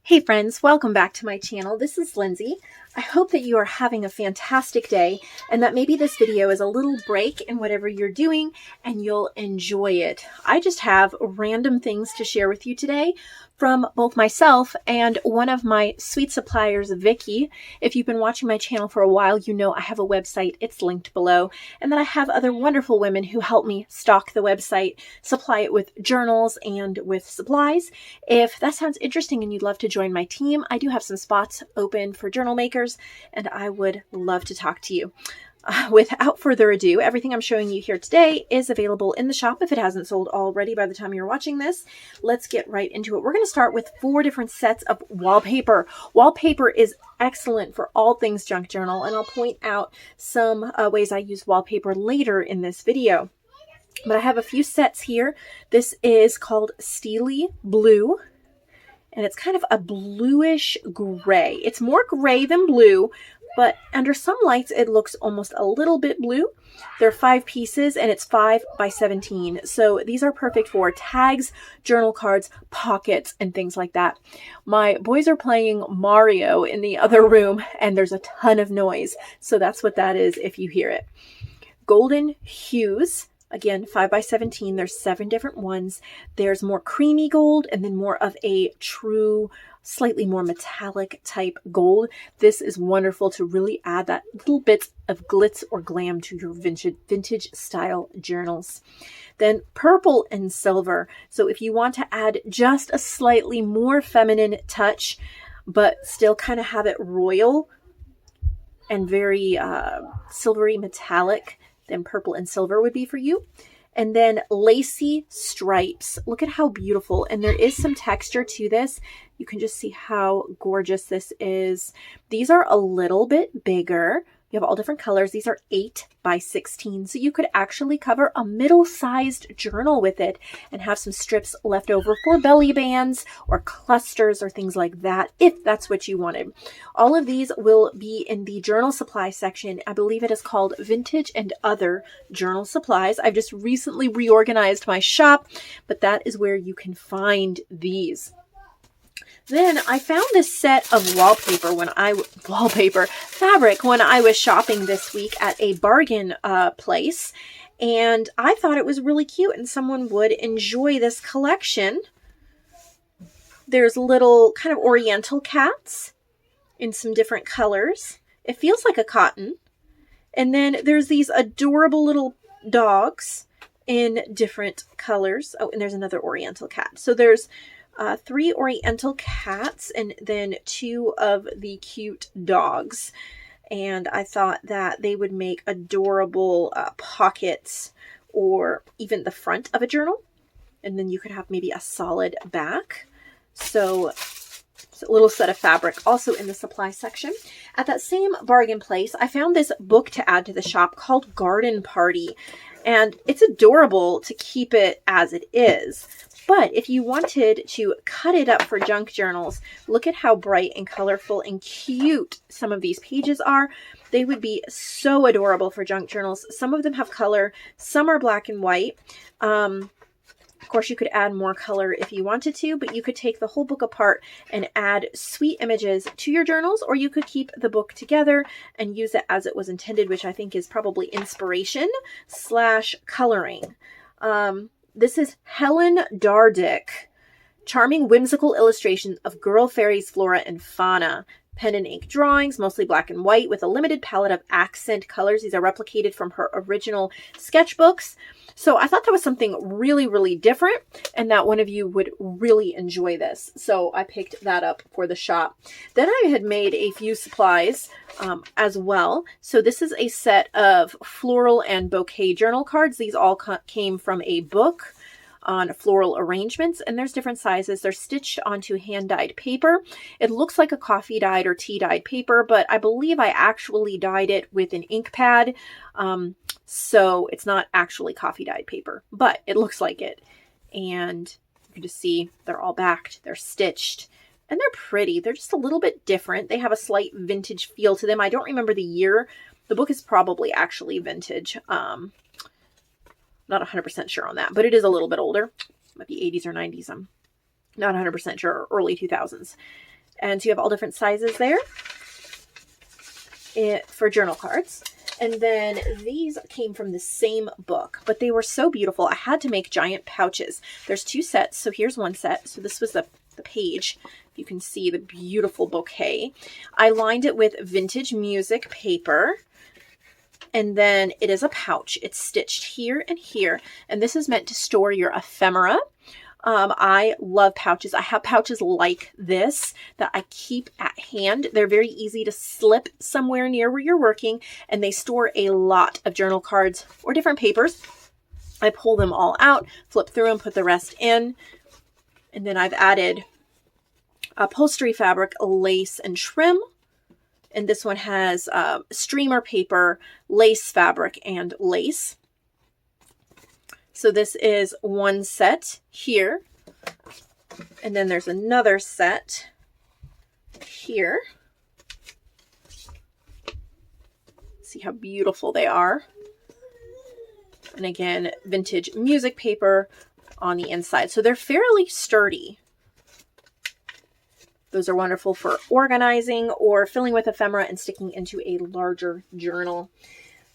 Hey friends, welcome back to my channel. This is Lindsay. I hope that you are having a fantastic day and that maybe this video is a little break in whatever you're doing and you'll enjoy it. I just have random things to share with you today from both myself and one of my sweet suppliers, Vicky. If you've been watching my channel for a while, you know I have a website. It's linked below. And then I have other wonderful women who help me stock the website, supply it with journals and with supplies. If that sounds interesting and you'd love to join my team, I do have some spots open for journal makers, and I would love to talk to you. Without further ado, everything I'm showing you here today is available in the shop if it hasn't sold already by the time you're watching this. Let's get right into it. We're going to start with 4 different sets of wallpaper. Wallpaper is excellent for all things junk journal, and I'll point out some ways I use wallpaper later in this video. But I have a few sets here. This is called Steely Blue, and it's kind of a bluish gray. It's more gray than blue, but under some lights it looks almost a little bit blue. There are 5 pieces and it's 5 by 17. So these are perfect for tags, journal cards, pockets, and things like that. My boys are playing Mario in the other room and there's a ton of noise. So that's what that is if you hear it. Golden hues. Again, 5 by 17, there's 7 different ones. There's more creamy gold and then more of a true, slightly more metallic type gold. This is wonderful to really add that little bit of glitz or glam to your vintage style journals. Then purple and silver. So if you want to add just a slightly more feminine touch, but still kind of have it royal and very silvery metallic, then purple and silver would be for you. And then lacy stripes. Look at how beautiful. And there is some texture to this. You can just see how gorgeous this is. These are a little bit bigger. You have all different colors. These are 8 by 16. So you could actually cover a middle-sized journal with it and have some strips left over for belly bands or clusters or things like that, if that's what you wanted. All of these will be in the journal supply section. I believe it is called Vintage and Other Journal Supplies. I've just recently reorganized my shop, but that is where you can find these. Then I found this set of fabric when I was shopping this week at a bargain place, and I thought it was really cute and someone would enjoy this collection. There's little kind of oriental cats in some different colors. It feels like a cotton. And then there's these adorable little dogs in different colors. Oh, and there's another oriental cat. So there's 3 oriental cats and then 2 of the cute dogs. And I thought that they would make adorable pockets or even the front of a journal. And then you could have maybe a solid back. So it's a little set of fabric also in the supply section. At that same bargain place, I found this book to add to the shop called Garden Party. And it's adorable to keep it as it is. But if you wanted to cut it up for junk journals, look at how bright and colorful and cute some of these pages are. They would be so adorable for junk journals. Some of them have color, some are black and white. Of course, you could add more color if you wanted to, but you could take the whole book apart and add sweet images to your journals, or you could keep the book together and use it as it was intended, which I think is probably inspiration / coloring. This is Helen Dardick. Charming, whimsical illustrations of girl fairies, flora, and fauna. Pen and ink drawings, mostly black and white, with a limited palette of accent colors. These are replicated from her original sketchbooks. So I thought that was something really, really different and that one of you would really enjoy this. So I picked that up for the shop. Then I had made a few supplies as well. So this is a set of floral and bouquet journal cards. These all came from a book on floral arrangements, and there's different sizes. They're stitched onto hand-dyed paper. It looks like a coffee-dyed or tea-dyed paper, but I believe I actually dyed it with an ink pad, so it's not actually coffee-dyed paper, but it looks like it. And you can just see they're all backed, they're stitched, and they're pretty. They're just a little bit different. They have a slight vintage feel to them. I don't remember the year. The book is probably actually vintage. Not 100% sure on that, but it is a little bit older. Might be 80s or 90s. I'm not 100% sure. Early 2000s. And so you have all different sizes there for journal cards. And then these came from the same book, but they were so beautiful. I had to make giant pouches. There's 2 sets. So here's one set. So this was the page. You can see the beautiful bouquet. I lined it with vintage music paper. And then it is a pouch. It's stitched here and here. And this is meant to store your ephemera. I love pouches. I have pouches like this that I keep at hand. They're very easy to slip somewhere near where you're working, and they store a lot of journal cards or different papers. I pull them all out, flip through them, put the rest in, and then I've added upholstery fabric, lace, and trim. And this one has streamer paper, lace fabric, and lace. So this is one set here, and then there's another set here. See how beautiful they are. And again, vintage music paper on the inside. So they're fairly sturdy. Those are wonderful for organizing or filling with ephemera and sticking into a larger journal.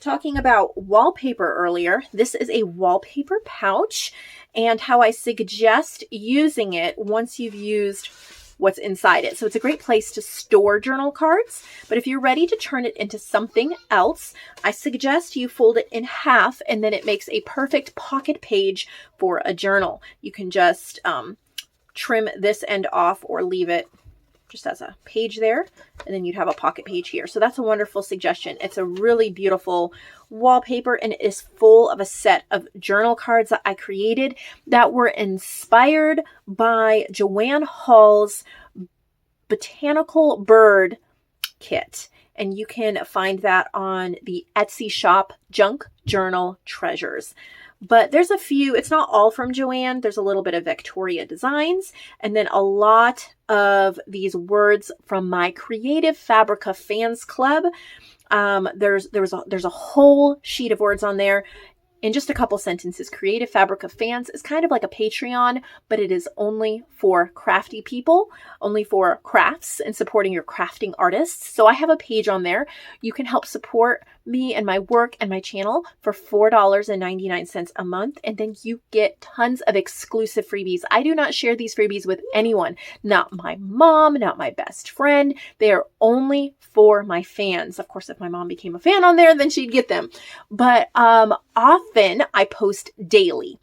Talking about wallpaper earlier, this is a wallpaper pouch, and how I suggest using it once you've used what's inside it. So it's a great place to store journal cards, but if you're ready to turn it into something else, I suggest you fold it in half, and then it makes a perfect pocket page for a journal. You can just trim this end off or leave it just as a page there, and then you'd have a pocket page here. So that's a wonderful suggestion. It's a really beautiful wallpaper, and it is full of a set of journal cards that I created that were inspired by Joanne Hall's Botanical Bird Kit. And you can find that on the Etsy shop, Junk Journal Treasures. But there's a few, it's not all from Joanne. There's a little bit of Victoria Designs, and then a lot of these words from my Creative Fabrica Fans Club. There's a whole sheet of words on there in just a couple sentences. Creative Fabrica Fans is kind of like a Patreon, but it is only for crafty people, only for crafts and supporting your crafting artists. So I have a page on there. You can help support me and my work and my channel for $4.99 a month, and then you get tons of exclusive freebies. I do not share these freebies with anyone, not my mom, not my best friend. They are only for my fans. Of course, if my mom became a fan on there, then she'd get them. But often I post daily.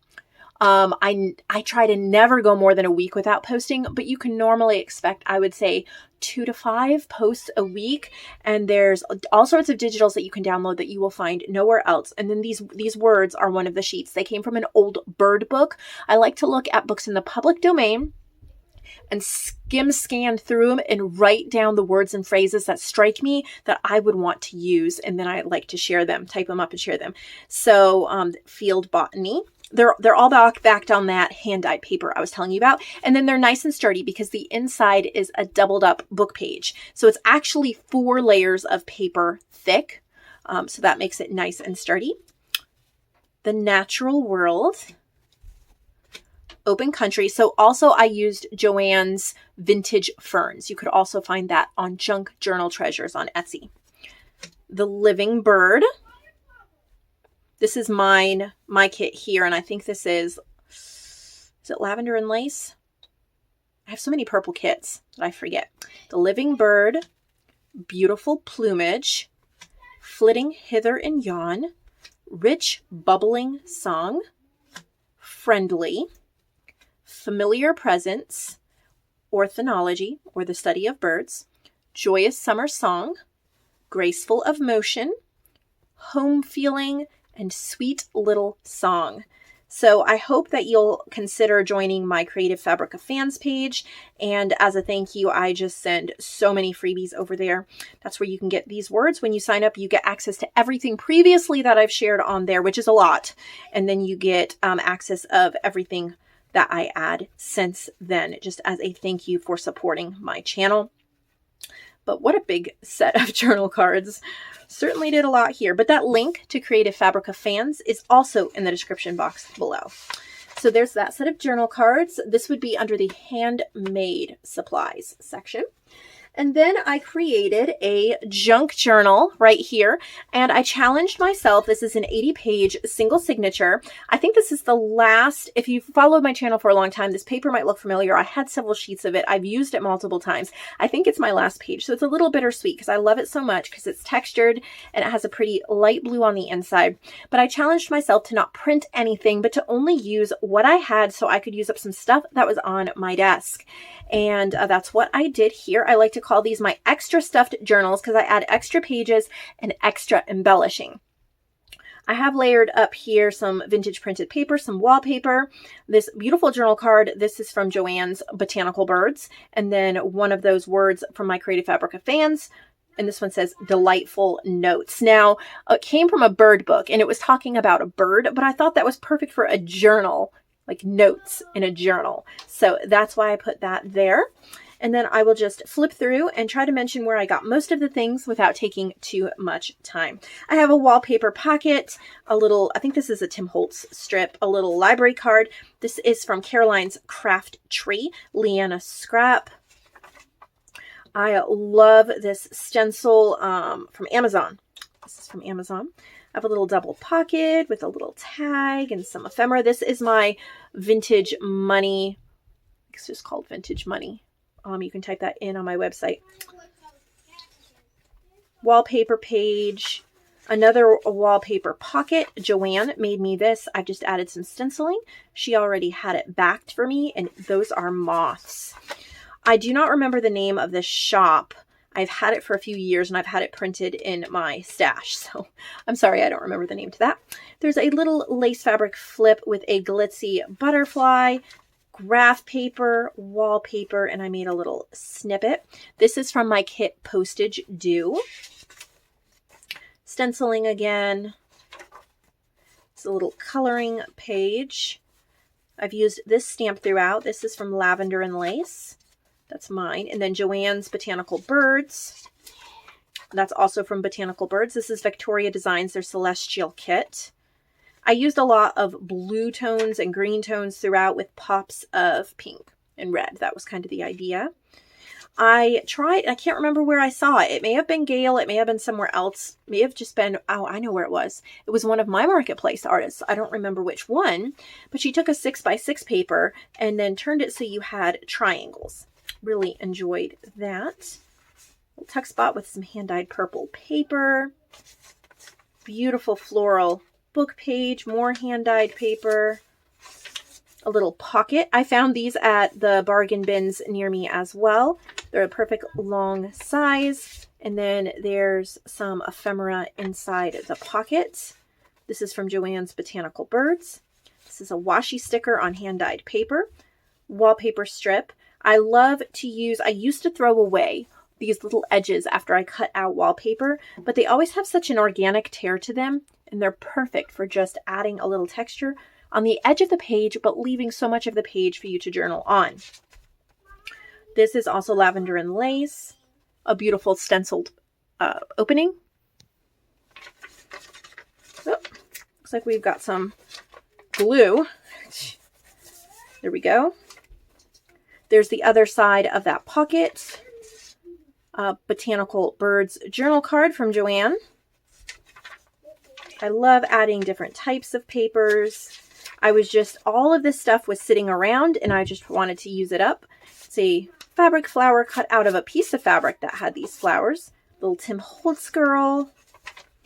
I try to never go more than a week without posting, but you can normally expect, I would say, 2 to 5 posts a week. And there's all sorts of digitals that you can download that you will find nowhere else. And then these words are one of the sheets. They came from an old bird book. I like to look at books in the public domain and scan through them and write down the words and phrases that strike me that I would want to use. And then I like to share them, type them up and share them. So field botany. They're all backed on that hand-dyed paper I was telling you about. And then they're nice and sturdy because the inside is a doubled up book page. So it's actually 4 layers of paper thick. So that makes it nice and sturdy. The Natural World. Open Country. So also I used Joanne's Vintage Ferns. You could also find that on Junk Journal Treasures on Etsy. The Living Bird. This is my kit here, and I think this is it Lavender and Lace? I have so many purple kits that I forget. The Living Bird, Beautiful Plumage, Flitting Hither and Yon, Rich Bubbling Song, Friendly, Familiar Presence, Ornithology, or the Study of Birds, Joyous Summer Song, Graceful of Motion, Home Feeling, and Sweet Little Song. So I hope that you'll consider joining my Creative Fabrica Fans page. And as a thank you, I just send so many freebies over there. That's where you can get these words. When you sign up, you get access to everything previously that I've shared on there, which is a lot. And then you get access of everything that I add since then, just as a thank you for supporting my channel. But what a big set of journal cards. Certainly did a lot here. But that link to Creative Fabrica Fans is also in the description box below. So there's that set of journal cards. This would be under the handmade supplies section. And then I created a junk journal right here, and I challenged myself. This is an 80-page single signature. I think this is the last, if you've followed my channel for a long time, this paper might look familiar. I had several sheets of it. I've used it multiple times. I think it's my last page, so it's a little bittersweet because I love it so much because it's textured and it has a pretty light blue on the inside. But I challenged myself to not print anything, but to only use what I had so I could use up some stuff that was on my desk. And that's what I did here. I like to call these my extra stuffed journals because I add extra pages and extra embellishing. I have layered up here some vintage printed paper, some wallpaper, this beautiful journal card. This is from Joanne's Botanical Birds. And then one of those words from my Creative Fabrica fans. And this one says delightful notes. Now, it came from a bird book and it was talking about a bird, but I thought that was perfect for a journal, like notes in a journal. So that's why I put that there. And then I will just flip through and try to mention where I got most of the things without taking too much time. I have a wallpaper pocket, a little, I think this is a Tim Holtz strip, a little library card. This is from Caroline's Craft Tree, Leanna Scrap. I love this stencil from Amazon. This is from Amazon. I have a little double pocket with a little tag and some ephemera. This is my vintage money. It's just called vintage money. You can type that in on my website. Wallpaper page. Another wallpaper pocket. Joanne made me this. I just added some stenciling. She already had it backed for me, and those are moths. I do not remember the name of this shop. I've had it for a few years and I've had it printed in my stash. So I'm sorry, I don't remember the name to that. There's a little lace fabric flip with a glitzy butterfly, graph paper, wallpaper, and I made a little snippet. This is from my kit Postage Due. Stenciling again. It's a little coloring page. I've used this stamp throughout. This is from Lavender and Lace. That's mine. And then Joanne's Botanical Birds. That's also from Botanical Birds. This is Victoria Designs, their Celestial Kit. I used a lot of blue tones and green tones throughout with pops of pink and red. That was kind of the idea. I tried, I can't remember where I saw it. It may have been Gail. It may have been somewhere else. It may have just been, oh, I know where it was. It was one of my marketplace artists. I don't remember which one, but she took a 6x6 paper and then turned it so you had triangles. Really enjoyed that. Little tuck spot with some hand-dyed purple paper. Beautiful floral book page, more hand-dyed paper. A little pocket. I found these at the bargain bins near me as well. They're a perfect long size. And then there's some ephemera inside the pocket. This is from Joanne's Botanical Birds. This is a washi sticker on hand-dyed paper. Wallpaper strip. I love to use, I used to throw away these little edges after I cut out wallpaper, but they always have such an organic tear to them, and they're perfect for just adding a little texture on the edge of the page, but leaving so much of the page for you to journal on. This is also Lavender and Lace, a beautiful stenciled opening. Oh, looks like we've got some glue. There we go. There's the other side of that pocket. Botanical Birds journal card from Joanne. I love adding different types of papers. All of this stuff was sitting around and I just wanted to use it up. It's a fabric flower cut out of a piece of fabric that had these flowers. Little Tim Holtz girl.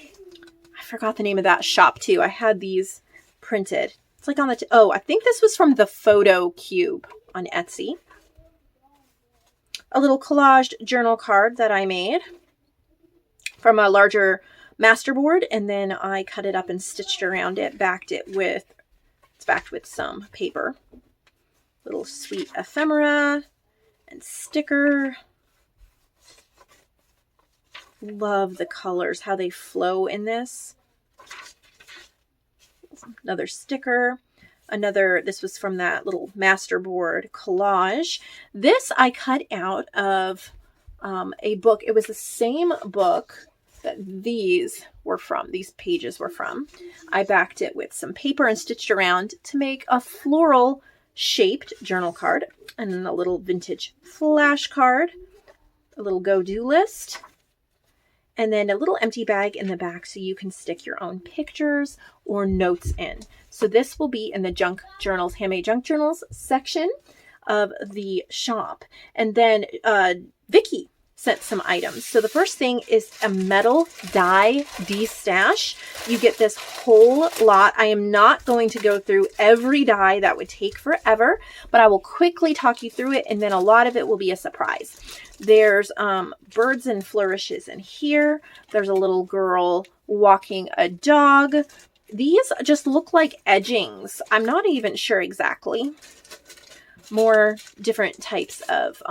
I forgot the name of that shop too. I had these printed. It's like on the, oh, I think this was from the Photo Cube on Etsy. A little collaged journal card that I made from a larger masterboard, and then I cut it up and stitched around it, it's backed with some paper. Little sweet ephemera and sticker. Love the colors, how they flow in this. Another sticker. This was from that little masterboard collage. This I cut out of a book. It was the same book that these pages were from. I backed it with some paper and stitched around to make a floral shaped journal card, and then a little vintage flashcard, a little go-do list, and then a little empty bag in the back so you can stick your own pictures or notes in. So this will be in the junk journals, handmade junk journals section of the shop. And then Vicky sent some items. So the first thing is a metal die destash. You get this whole lot. I am not going to go through every die. That would take forever, but I will quickly talk you through it, and then a lot of it will be a surprise. There's birds and flourishes in here. There's a little girl walking a dog. These just look like edgings. I'm not even sure exactly. More different types of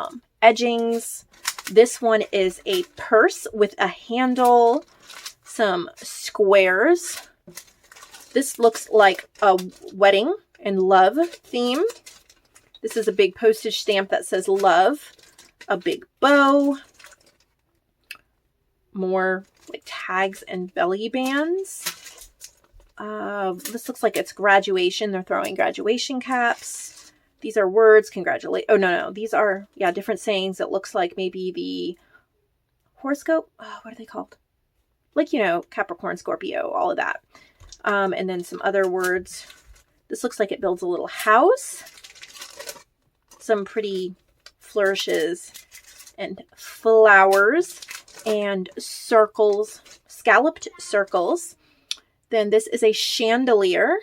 edgings. This one is a purse with a handle, some squares. This looks like a wedding and love theme. This is a big postage stamp that says love, a big bow, more like tags and belly bands. This looks like it's graduation. They're throwing graduation caps. These are words, congratulate. Oh, no. These are, yeah, different sayings. It looks like maybe the horoscope. Oh, what are they called? Like, you know, Capricorn, Scorpio, all of that. And then some other words. This looks like it builds a little house. Some pretty flourishes and flowers and circles, scalloped circles. Then this is a chandelier.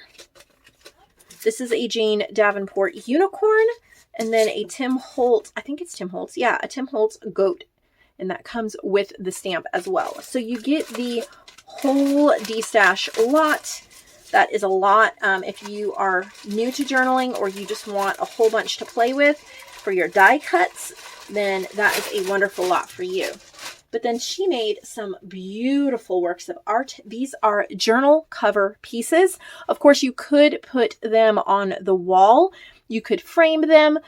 This is a Jane Davenport unicorn, and then a Tim Holtz, I think it's Tim Holtz. Yeah, a Tim Holtz goat, and that comes with the stamp as well. So you get the whole destash lot. That is a lot. If you are new to journaling or you just want a whole bunch to play with for your die cuts, then that is a wonderful lot for you. But then she made some beautiful works of art. These are journal cover pieces. Of course, you could put them on the wall. You could frame them.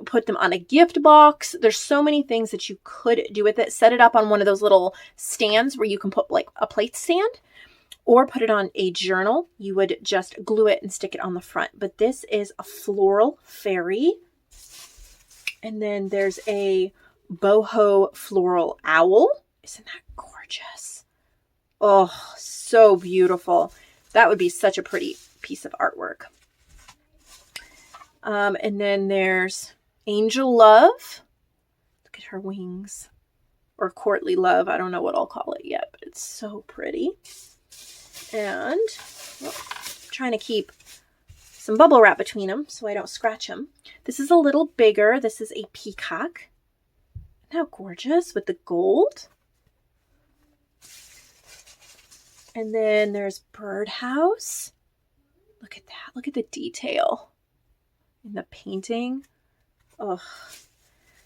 Put them on a gift box. There's so many things that you could do with it. Set it up on one of those little stands where you can put like a plate stand, or put it on a journal. You would just glue it and stick it on the front. But this is a floral fairy. And then there's a boho floral owl. Isn't that gorgeous? Oh, so beautiful. That would be such a pretty piece of artwork. And then there's Angel Love. Look at her wings. Or Courtly Love. I don't know what I'll call it yet, but it's so pretty. And well, I'm trying to keep some bubble wrap between them so I don't scratch them. This is a little bigger. This is a peacock. How gorgeous with the gold. And then there's birdhouse. Look at that. Look at the detail in the painting. Oh,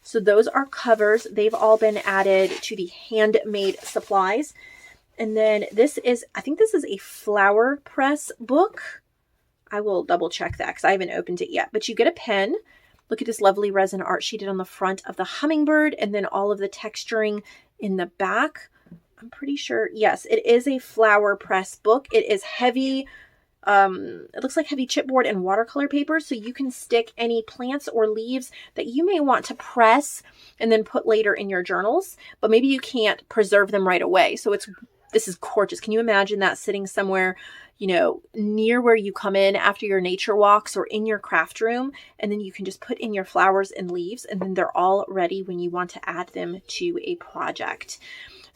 so those are covers. They've all been added to the handmade supplies. And then this is, I think this is a flower press book. I will double check that because I haven't opened it yet. But you get a pen. Look at this lovely resin art she did on the front of the hummingbird, and then all of the texturing in the back. I'm pretty sure, yes, it is a flower press book. It is heavy. It looks like heavy chipboard and watercolor paper, so you can stick any plants or leaves that you may want to press and then put later in your journals, but maybe you can't preserve them right away. So this is gorgeous. Can you imagine that sitting somewhere, you know, near where you come in after your nature walks or in your craft room, and then you can just put in your flowers and leaves, and then they're all ready when you want to add them to a project.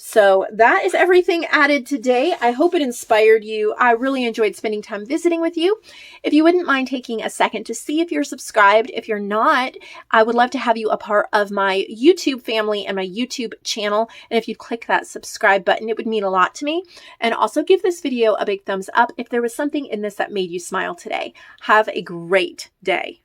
So that is everything added today. I hope it inspired you. I really enjoyed spending time visiting with you. If you wouldn't mind taking a second to see if you're subscribed. If you're not, I would love to have you a part of my YouTube family and my YouTube channel. And if you'd click that subscribe button, it would mean a lot to me. And also give this video a big thumbs up if there was something in this that made you smile today. Have a great day.